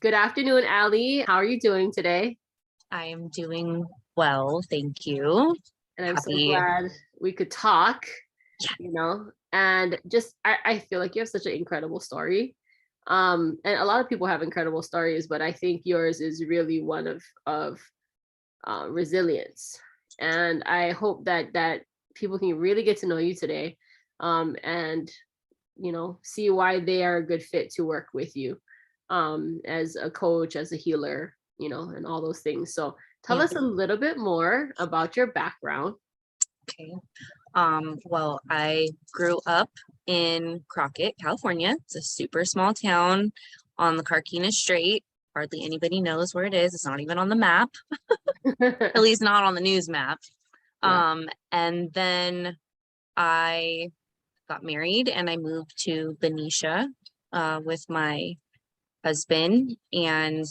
Good afternoon, Allie. How are you doing today? I am doing well, thank you. And I'm so Happy. glad we could talk, and just I feel like you have such an incredible story. And a lot of people have incredible stories, but I think yours is really one of resilience. And I hope that people can really get to know you today, and see why they are a good fit to work with you, as a coach, as a healer, and all those things. So tell Yeah. us a little bit more about your background. Okay. Well, I grew up in Crockett, California. It's a super small town on the Carquinez Strait. Hardly anybody knows where it is. It's not even on the map, at least not on the news map. Yeah. And then I got married and I moved to Benicia with my husband. And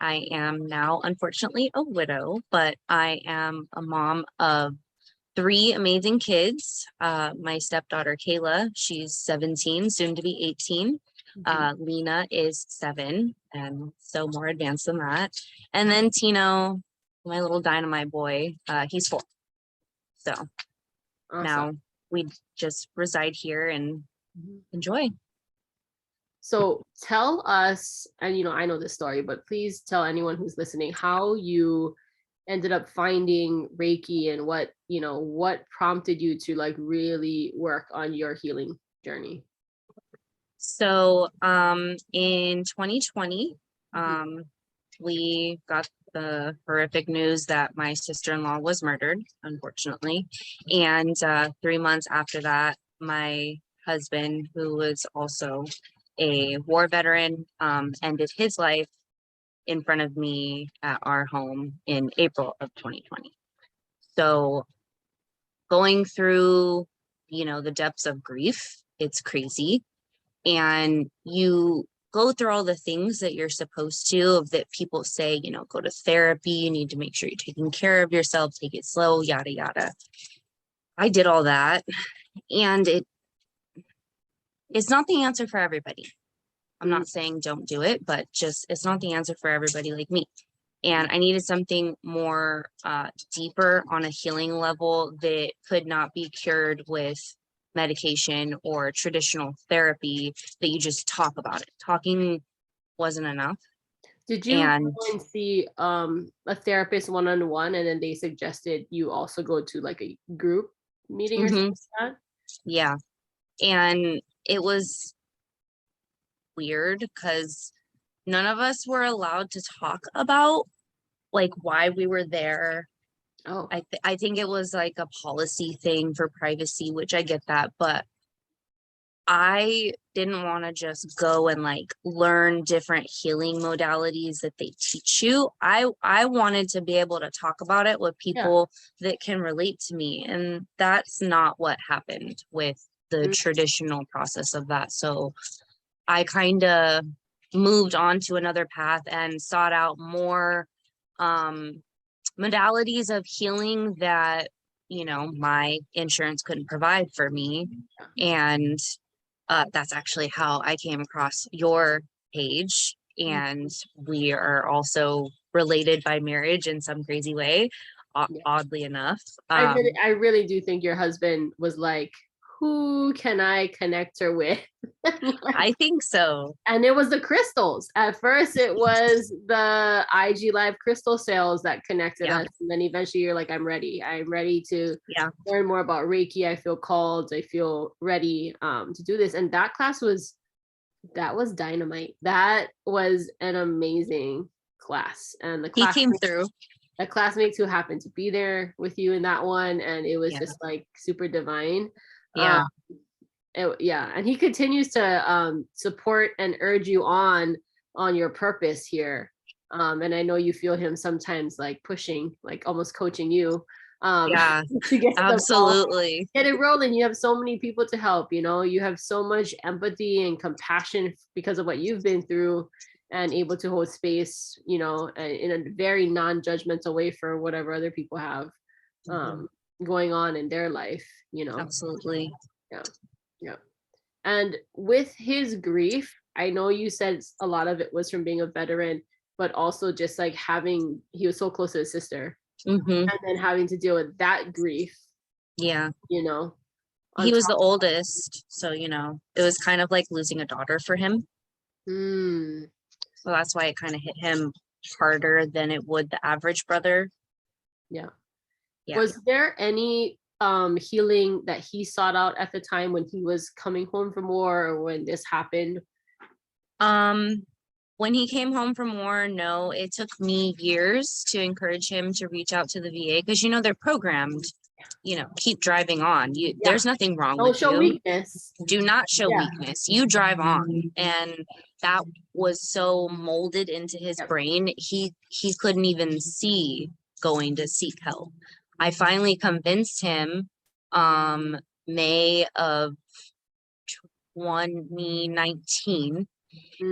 I am now, unfortunately, a widow, but I am a mom of three amazing kids. My stepdaughter, Kayla, she's 17, soon to be 18. Lena is 7, and so more advanced than that. And then Tino, my little dynamite boy, he's 4. So Awesome. now we just reside here and enjoy. So tell us, and I know this story, but please tell anyone who's listening how you ended up finding Reiki and what prompted you to like really work on your healing journey. So in 2020, we got the horrific news that my sister-in-law was murdered, unfortunately. And 3 months after that, my husband, who was also a war veteran, ended his life in front of me at our home in April of 2020. So going through, the depths of grief, it's crazy. And you go through all the things that you're supposed to, that people say, go to therapy, you need to make sure you're taking care of yourself, take it slow, yada, yada. I did all that. And it's not the answer for everybody. I'm not saying don't do it, but just it's not the answer for everybody like me. And I needed something more deeper on a healing level that could not be cured with medication or traditional therapy, that you just talk about it. Talking wasn't enough. Did you go and see a therapist one-on-one, and then they suggested you also go to like a group meeting or something like that? Yeah. And it was weird because none of us were allowed to talk about like why we were there. Oh, I think it was like a policy thing for privacy, which I get that, but I didn't want to just go and like learn different healing modalities that they teach you. I wanted to be able to talk about it with people that can relate to me, and that's not what happened with the traditional process of that. So I kind of moved on to another path and sought out more modalities of healing that my insurance couldn't provide for me. And that's actually how I came across your page, and we are also related by marriage in some crazy way, oddly enough. I really do think your husband was like, who can I connect her with? I think so. And it was the crystals. At first, it was the IG Live crystal sales that connected us. And then eventually you're like, I'm ready. I'm ready to learn more about Reiki. I feel called. I feel ready to do this. And that class was dynamite. That was an amazing class. And he came through. The classmates who happened to be there with you in that one. And it was just like super divine. And he continues to support and urge you on your purpose here, and I know you feel him sometimes like pushing, like almost coaching you to get absolutely get it rolling. You have so many people to help, you have so much empathy and compassion because of what you've been through, and able to hold space, in a very non-judgmental way for whatever other people have going on in their life, absolutely. Yeah. And with his grief, I know you said a lot of it was from being a veteran, but also just like he was so close to his sister, Mm-hmm. and then having to deal with that grief, Yeah. On He was the top. oldest, so it was kind of like losing a daughter for him. Mm, So that's why it kind of hit him harder than it would the average brother. yeah. Yeah. Was there any healing that he sought out at the time when he was coming home from war or when this happened? When he came home from war, no, it took me years to encourage him to reach out to the VA because they're programmed, keep driving on. Yeah. There's nothing wrong Don't with show you. weakness. Do not show Yeah. weakness. You drive on. And that was so molded into his Yep. brain, he couldn't even see going to seek help. I finally convinced him May of 2019,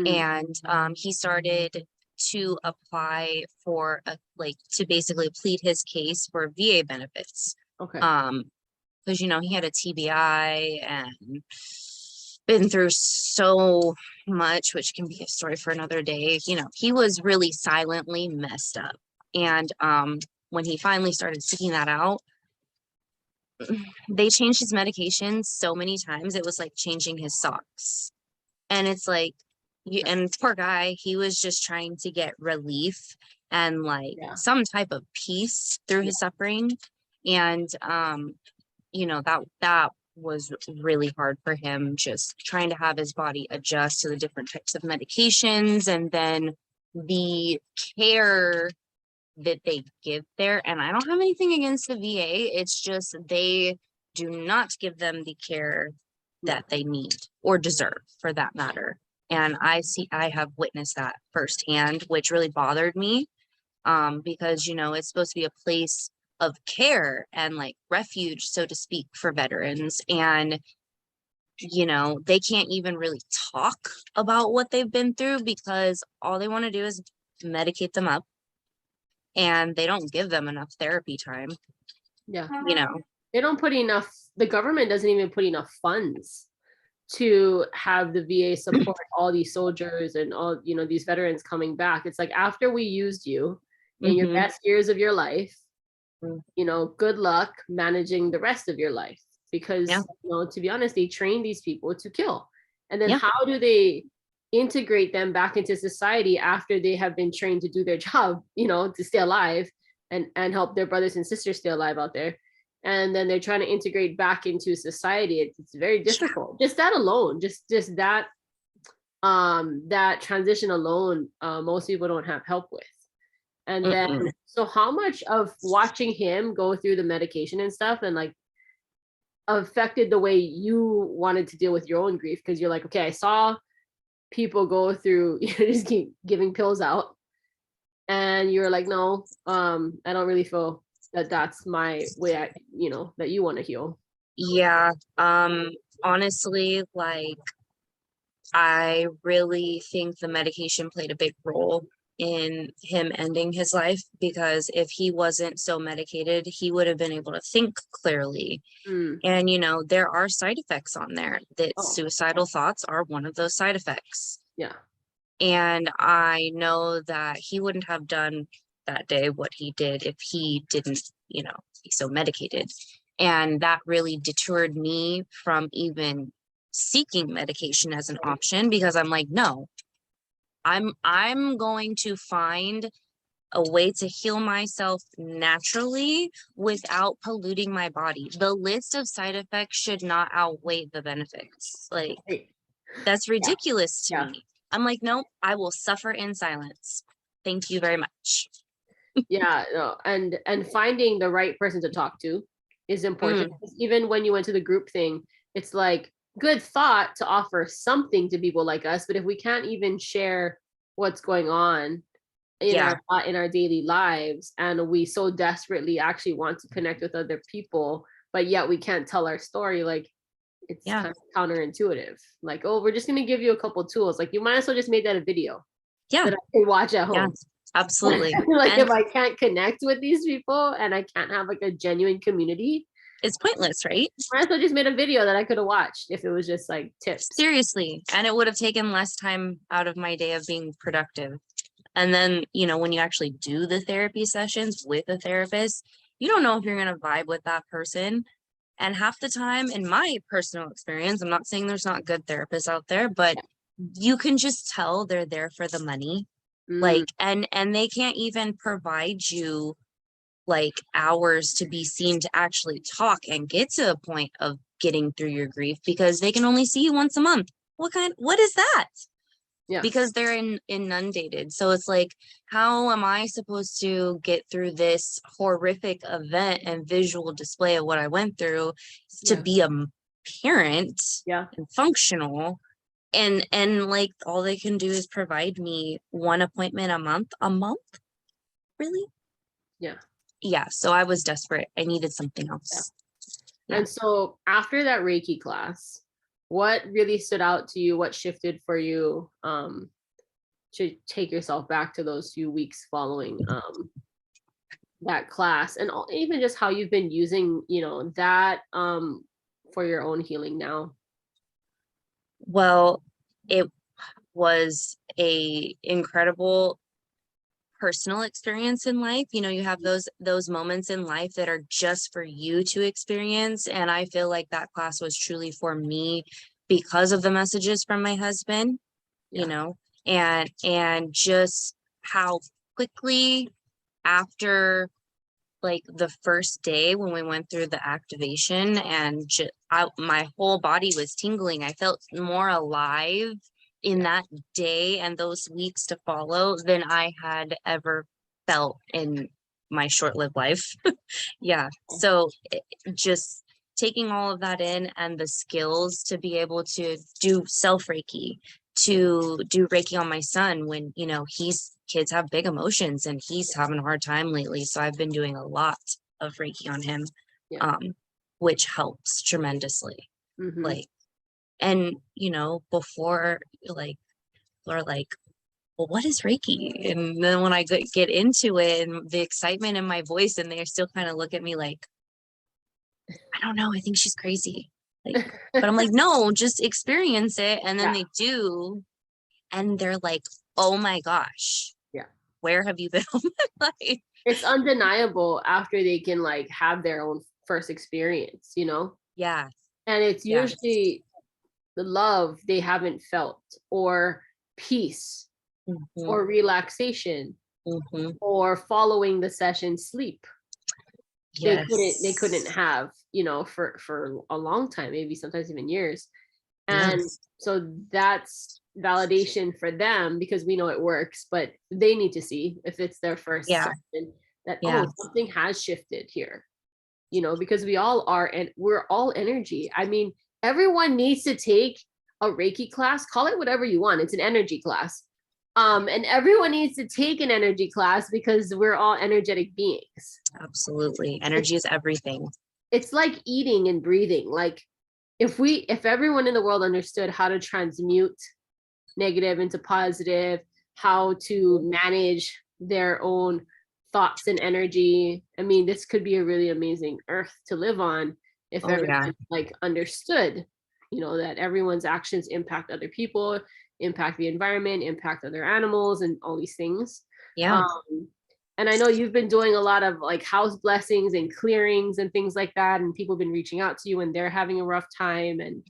and he started to apply for to basically plead his case for VA benefits. Okay. Because he had a TBI and been through so much, which can be a story for another day. He was really silently messed up. And when he finally started seeking that out, they changed his medication so many times. It was like changing his socks. And it's like, and poor guy, he was just trying to get relief and some type of peace through his suffering. And, that was really hard for him, just trying to have his body adjust to the different types of medications and then the care that they give there. And I don't have anything against the VA. It's just they do not give them the care that they need or deserve, for that matter. And I have witnessed that firsthand, which really bothered me, because it's supposed to be a place of care and refuge, so to speak, for veterans. And they can't even really talk about what they've been through because all they want to do is medicate them up, and they don't give them enough therapy time. Yeah. They don't put enough, the government doesn't even put enough funds to have the VA support all these soldiers and all, these veterans coming back. It's like, after we used you in your best years of your life, good luck managing the rest of your life. Because, to be honest, they train these people to kill. And then how do they integrate them back into society after they have been trained to do their job, to stay alive and help their brothers and sisters stay alive out there? And then they're trying to integrate back into society. It's very difficult. Just that alone, just that that transition alone, most people don't have help with. And then so how much of watching him go through the medication and stuff and affected the way you wanted to deal with your own grief? Because you're like, okay, I saw people go through just keep giving pills out, and you're like, no, I don't really feel that that's my way. That you want to heal. Yeah. Honestly, I really think the medication played a big role in him ending his life, because if he wasn't so medicated, he would have been able to think clearly. And there are side effects on there. That suicidal thoughts are one of those side effects. Yeah. And I know that he wouldn't have done that day what he did if he didn't, be so medicated. And that really deterred me from even seeking medication as an option, because I'm like, no, I'm going to find a way to heal myself naturally without polluting my body. The list of side effects should not outweigh the benefits. That's ridiculous to me. I'm like, nope, I will suffer in silence. Thank you very much. No, and finding the right person to talk to is important. Even when you went to the group thing, it's like, good thought to offer something to people like us, but if we can't even share what's going on in our daily lives, and we so desperately actually want to connect with other people, but yet we can't tell our story, it's kind of counterintuitive. We're just gonna give you a couple tools. You might as well just make that a video that I can watch at home. Absolutely. If I can't connect with these people and I can't have a genuine community, it's pointless, right? Might as well just made a video that I could have watched if it was just like tips. Seriously. And it would have taken less time out of my day of being productive. And then, you know, when you actually do the therapy sessions with a therapist, you don't know if you're going to vibe with that person. And half the time, in my personal experience, I'm not saying there's not good therapists out there, but you can just tell they're there for the money. Like, and they can't even provide you like hours to be seen to actually talk and get to a point of getting through your grief, because they can only see you once a month. What is that? Yeah. Because they're inundated. So it's like, how am I supposed to get through this horrific event and visual display of what I went through to be a parent and functional? And like, all they can do is provide me one appointment a month. Really? Yeah. So I was desperate. I needed something else. And so after that Reiki class, what really stood out to you? What shifted for you to take yourself back to those few weeks following that class, and even just how you've been using, you know, that for your own healing now? Well, it was a incredible personal experience in life. You know, you have those moments in life that are just for you to experience. And I feel like that class was truly for me because of the messages from my husband, you know, and just how quickly after like the first day when we went through the activation and my whole body was tingling. I felt more alive in that day and those weeks to follow than I had ever felt in my short-lived life. So just taking all of that in, and the skills to be able to do self-Reiki, to do Reiki on my son when, you know, kids have big emotions and he's having a hard time lately. So I've been doing a lot of Reiki on him, which helps tremendously. Like, and, you know, before, like, people are like, well, what is Reiki? And then when I get into it and the excitement in my voice, and they still kind of look at me like, I don't know, I think she's crazy. Like, but I'm like, no, just experience it. And then they do. And they're like, oh my gosh. Where have you been all my life? It's undeniable after they can like have their own first experience, you know? And it's usually the love they haven't felt, or peace, or relaxation, or following the session sleep. They couldn't have, you know, for a long time, maybe sometimes even years. And so that's validation for them, because we know it works, but they need to see, if it's their first session, that oh, something has shifted here, you know, because we all are, and we're all energy. I mean, everyone needs to take a Reiki class, call it whatever you want, it's an energy class. And everyone needs to take an energy class, because we're all energetic beings. Absolutely. Energy is everything. It's like eating and breathing. Like, if everyone in the world understood how to transmute negative into positive, how to manage their own thoughts and energy, I mean, this could be a really amazing earth to live on if everyone like understood, you know, that everyone's actions impact other people, impact the environment, impact other animals, and all these things. And I know you've been doing a lot of like house blessings and clearings and things like that, and people have been reaching out to you when they're having a rough time. And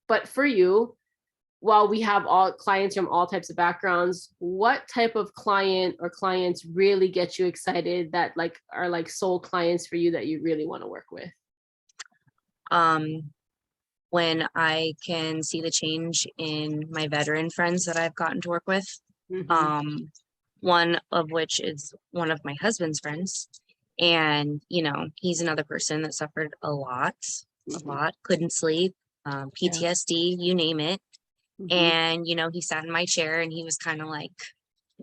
but for you, while we have all clients from all types of backgrounds, what type of client or clients really get you excited, that like are like soul clients for you that you really want to work with? When I can see the change in my veteran friends that I've gotten to work with, one of which is one of my husband's friends. And, you know, he's another person that suffered a lot, couldn't sleep, PTSD, you name it. And, you know, he sat in my chair and he was kind of like,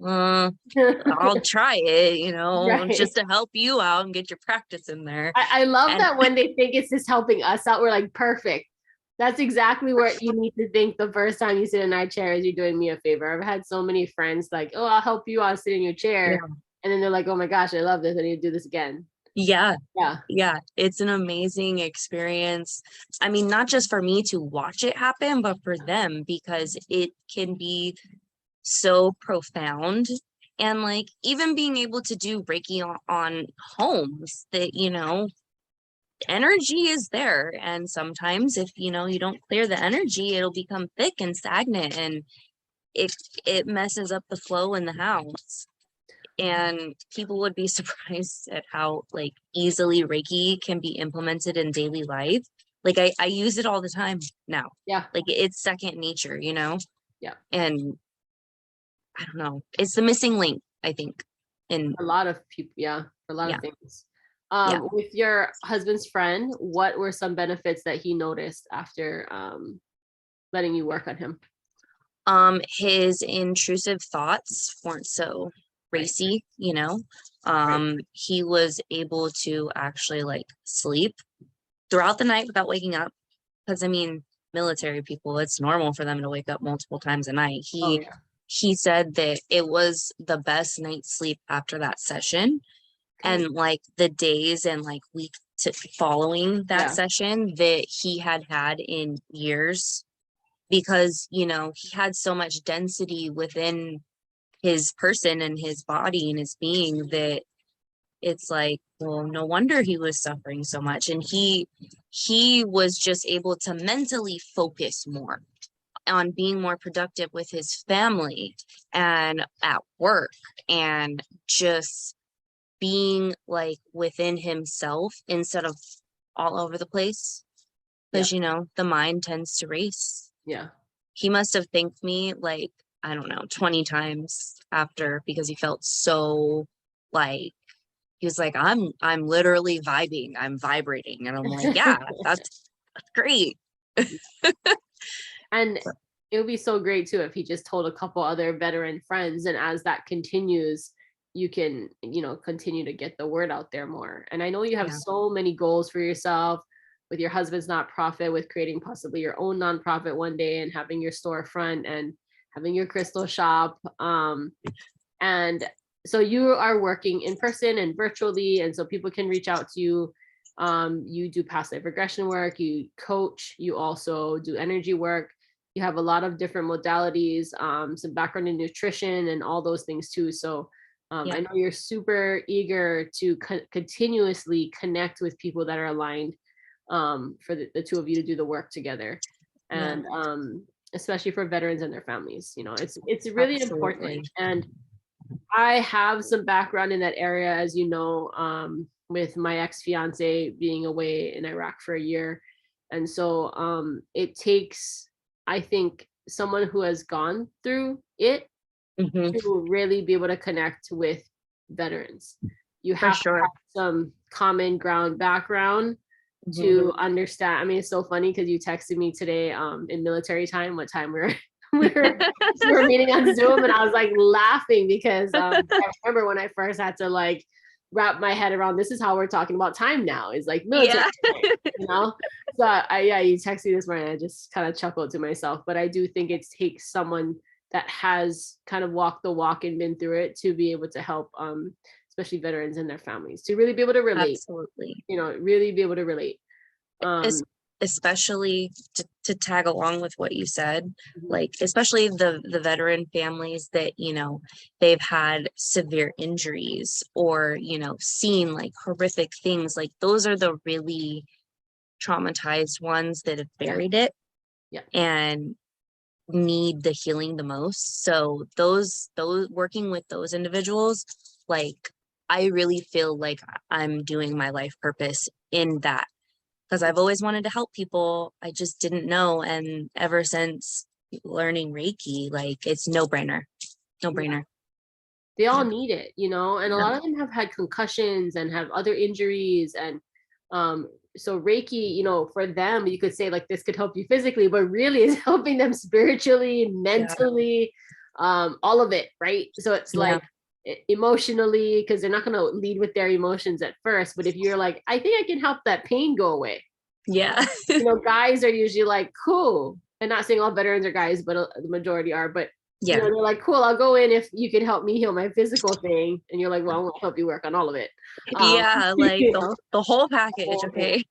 I'll try it, you know, just to help you out and get your practice in there. I love that when they think it's just helping us out, we're like, perfect. That's exactly what you need to think the first time you sit in our chair, is you're doing me a favor. I've had so many friends like, oh, I'll help you, I'll sit in your chair. And then they're like, oh my gosh, I love this, I need to do this again. Yeah. Yeah. Yeah, it's an amazing experience. I mean, not just for me to watch it happen, but for them, because it can be so profound. And like even being able to do Reiki on homes that, energy is there. And sometimes if, you don't clear the energy, it'll become thick and stagnant and it it messes up the flow in the house. And people would be surprised at how like easily Reiki can be implemented in daily life. Like I use it all the time now. Yeah. Like it's second nature, Yeah. and I don't know. It's the missing link, I think. And A lot of people, yeah, for a lot of yeah, things. yeah. With your husband's friend, what were some benefits that he noticed after letting you work on him? His intrusive thoughts weren't so Right. racy, Right. He was able to actually like sleep throughout the night without waking up. Because I mean, military people, it's normal for them to wake up multiple times a night. Oh He yeah. he said that it was the best night's sleep after that session. Good. And like the days and like week following that Yeah. session that he had in years, because he had so much density within his person and his body and his being that it's like, well, no wonder he was suffering so much. And he was just able to mentally focus more on being more productive with his family and at work and just being like within himself instead of all over the place, Yeah. because the mind tends to race. Yeah. He must have thanked me like, I don't know, 20 times after, because he felt so like, he was like, I'm literally vibing, I'm vibrating. And I'm like, yeah, that's great. And it would be so great too if he just told a couple other veteran friends, and as that continues, you can, continue to get the word out there more. And I know you have Yeah. so many goals for yourself with your husband's nonprofit, with creating possibly your own nonprofit one day, and having your storefront, and having your crystal shop. And so you are working in person and virtually, and so people can reach out to you. You do past life regression work, you coach, you also do energy work. You have a lot of different modalities, some background in nutrition and all those things too. So Yeah. I know you're super eager to continuously connect with people that are aligned, for the two of you to do the work together. Yeah. And especially for veterans and their families, it's really important. Absolutely. And I have some background in that area, as you know, with my ex-fiance being away in Iraq for a year. And so it takes, I think, someone who has gone through it Hmm. to really be able to connect with veterans. You For have to sure. have some common ground background Hmm. to understand. I mean, it's so funny because you texted me today in military time what time we were we were meeting on Zoom, and I was like laughing because I remember when I first had to like wrap my head around, this is how we're talking about time now, is like military Yeah. time. So yeah, you texted me this morning, I just kind of chuckled to myself. But I do think it takes someone that has kind of walked the walk and been through it to be able to help, especially veterans and their families, to really be able to relate, Absolutely. really be able to relate. Es- um Especially to tag along with what you said, mhm, like especially the veteran families that they've had severe injuries or seen like horrific things, like those are the really traumatized ones that have yeah, buried it yeah, and need the healing the most. So those working with those individuals, like I really feel like I'm doing my life purpose in that, because I've always wanted to help people. I just didn't know. And ever since learning Reiki, like it's no brainer. No yeah. brainer. They all Yeah. need it, and a Yeah. lot of them have had concussions and have other injuries. And so Reiki, for them, you could say like this could help you physically, but really it's helping them spiritually, Yeah. mentally, all of it, right? So it's Yeah. like emotionally, because they're not going to lead with their emotions at first, but if you're like, I think I can help that pain go away, Yeah. guys are usually like, cool. And not saying all veterans are guys, but the majority are. But You know, Yeah. they're like, cool, I'll go in if you can help me heal my physical thing. And you're like, well, I'm gonna help you work on all of it. Yeah, like You know, the whole the package, whole thing. okay?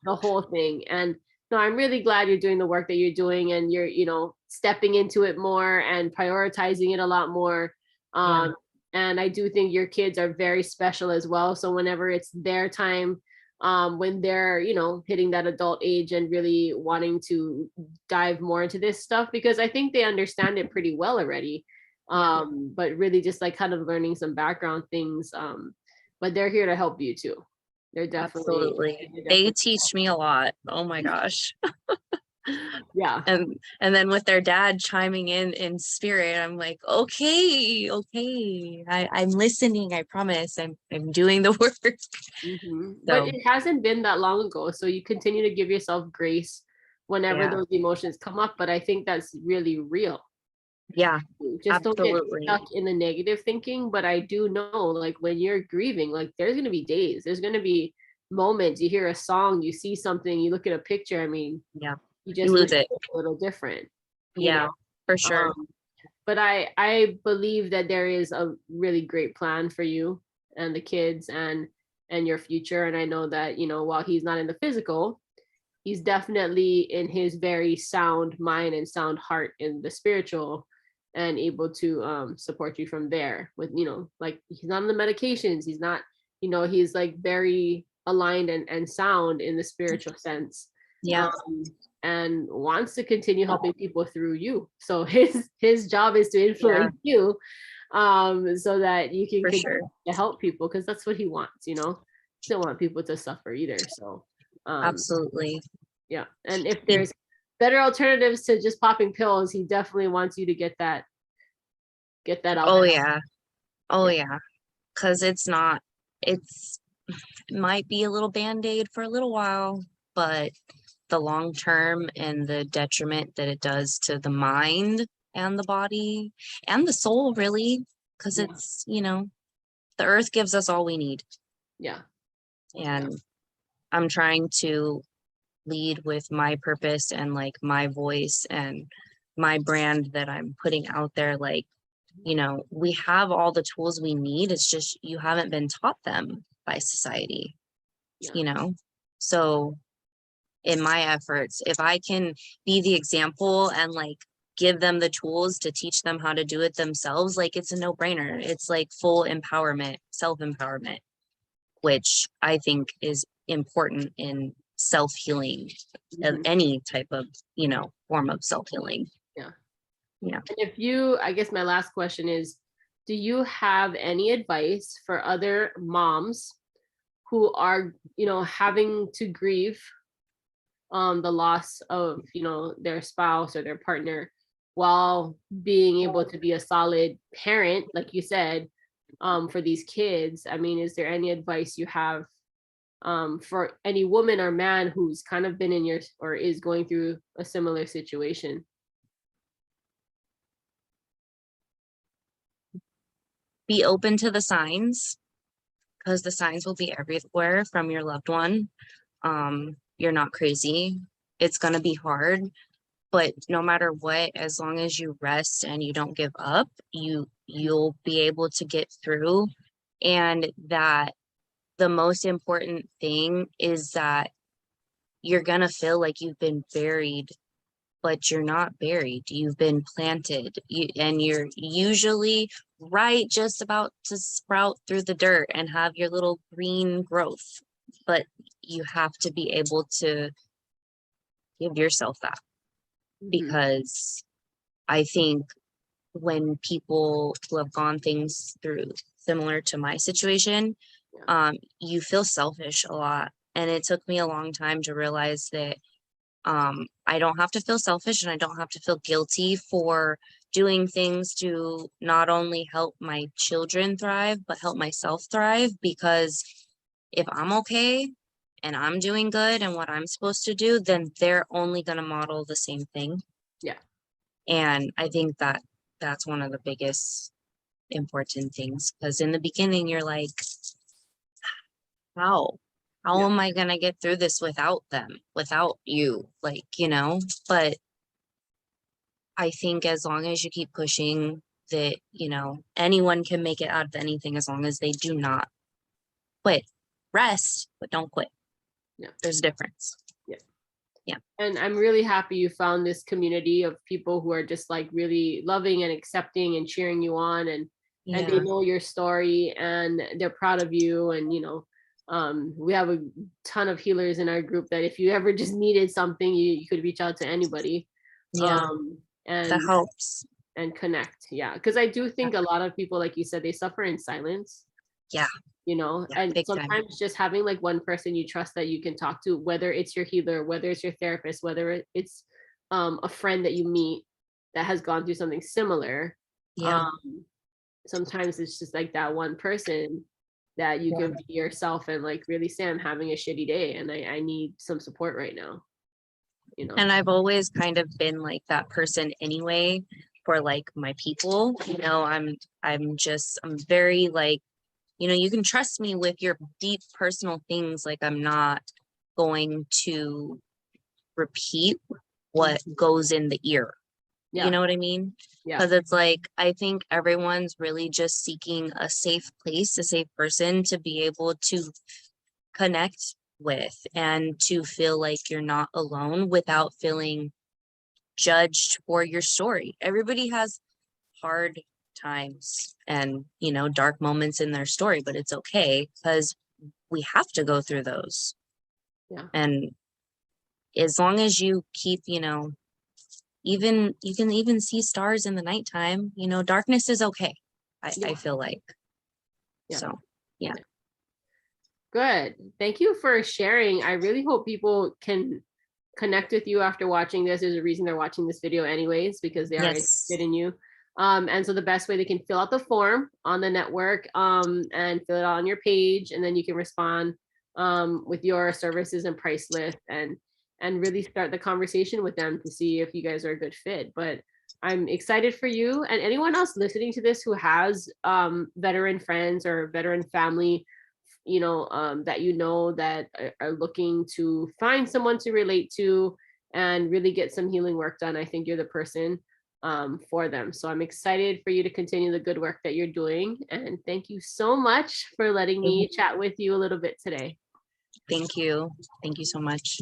The whole thing. And no, I'm really glad you're doing the work that you're doing and you're, stepping into it more and prioritizing it a lot more. Yeah. And I do think your kids are very special as well. So whenever it's their time, when they're, hitting that adult age and really wanting to dive more into this stuff, because I think they understand it pretty well already. Yeah. But really just like kind of learning some background things. But they're here to help you too. They're definitely, Absolutely. they're They definitely, teach me a lot. Oh my gosh. yeah. And then with their dad chiming in spirit, I'm like, okay, okay. I'm listening, I promise. I'm doing the work. But So it hasn't been that long ago, so you continue to give yourself grace whenever yeah. those emotions come up. But I think that's really real. Yeah, Just don't get absolutely. stuck in the negative thinking. But I do know, like when you're grieving, like there's gonna be days, there's gonna be moments. You hear a song, you see something, you look at a picture. I mean, Yeah. you You just wish lose it it. was a little different, you know. Yeah, for sure. Um, but I believe that there is a really great plan for you and the kids and your future. And I know that, while he's not in the physical, he's definitely in his very sound mind and sound heart in the spiritual, and able to support you from there with, like he's not on the medications, he's not, he's like very aligned and sound in the spiritual sense. Yeah, um, and wants to continue helping people through you. So his job is to yeah, influence you, so that you can for continue sure. to help people, because that's what he wants. He don't want people to suffer either. So um, Absolutely. yeah. And if Did there's better alternatives to just popping pills, he definitely wants you to get that out oh there. yeah. Oh Yeah. yeah. Cause it's it might be a little band-aid for a little while, but the long term and the detriment that it does to the mind and the body and the soul, really, because Yeah. it's, the earth gives us all we need. Yeah. Yeah. And I'm trying to lead with my purpose and like my voice and my brand that I'm putting out there. Like, we have all the tools we need. It's just you haven't been taught them by society, Yeah. you know? So in my efforts, if I can be the example and like give them the tools to teach them how to do it themselves, like it's a no-brainer. It's like full empowerment, self-empowerment, which I think is important in self-healing of Mhm. any type of, form of self-healing. Yeah. Yeah. And if you, I guess my last question is, do you have any advice for other moms who are, having to grieve the loss of, their spouse or their partner, while being able to be a solid parent, like you said, for these kids? I mean, is there any advice you have for any woman or man who's kind of been in your or is going through a similar situation? Be open to the signs because the signs will be everywhere from your loved one. You're not crazy. It's going to be hard, but no matter what, as long as you rest and you don't give up, you'll be able to get through. And that the most important thing is that you're going to feel like you've been buried, but you're not buried. You've been planted, and you're usually right just about to sprout through the dirt and have your little green growth. But you have to be able to give yourself that, Mhm. because I think when people who have gone things through similar to my situation, Yeah. you feel selfish a lot. And it took me a long time to realize that I don't have to feel selfish and I don't have to feel guilty for doing things to not only help my children thrive, but help myself thrive. Because if I'm okay and I'm doing good and what I'm supposed to do, then they're only going to model the same thing. Yeah. And I think that that's one of the biggest important things, because in the beginning, you're like, how? How Yeah. am I going to get through this without them, without you? Like, but I think as long as you keep pushing, that, you know, anyone can make it out of anything as long as they do not quit. Rest, but don't quit. Yeah. There's a difference. Yeah. Yeah. And I'm really happy you found this community of people who are just like really loving and accepting and cheering you on, and they Yeah. know your story and they're proud of you. And you know, we have a ton of healers in our group that if you ever just needed something, you could reach out to anybody. Yeah. That And helps. connect. Yeah, because I do think a lot of people, like you said, they suffer in silence. Yeah. You know, Yeah. and Big time. sometimes just having like one person you trust that you can talk to, whether it's your healer, whether it's your therapist, whether it's a friend that you meet that has gone through something similar. Yeah. Sometimes it's just like that one person that you Yeah. can be yourself and like really say, I'm having a shitty day and I need some support right now, you know. And I've always kind of been like that person anyway for like my people. You know, I'm very like, you know, you can trust me with your deep personal things. Like I'm not going to repeat what goes in the ear. You Yeah. know what I mean? Yeah. Because it's like, I think everyone's really just seeking a safe place, a safe person to be able to connect with and to feel like you're not alone without feeling judged for your story. Everybody has hard times and, you know, dark moments in their story, but it's okay because we have to go through those. Yeah. And as long as you keep, you know, even you can even see stars in the nighttime, you know, darkness is okay. Yeah. I feel like. Yeah. So, yeah. Good. Thank you for sharing. I really hope people can connect with you after watching this. There's a reason they're watching this video anyways, because they are Yes. interested in you. And so the best way, they can fill out the form on the network and fill it out on your page, and then you can respond with your services and price list, and really start the conversation with them to see if you guys are a good fit. But I'm excited for you and anyone else listening to this who has veteran friends or veteran family, you know, that you know that are looking to find someone to relate to and really get some healing work done. I think you're the person for them. So I'm excited for you to continue the good work that you're doing. And thank you so much for letting me chat with you a little bit today. Thank you. Thank you so much.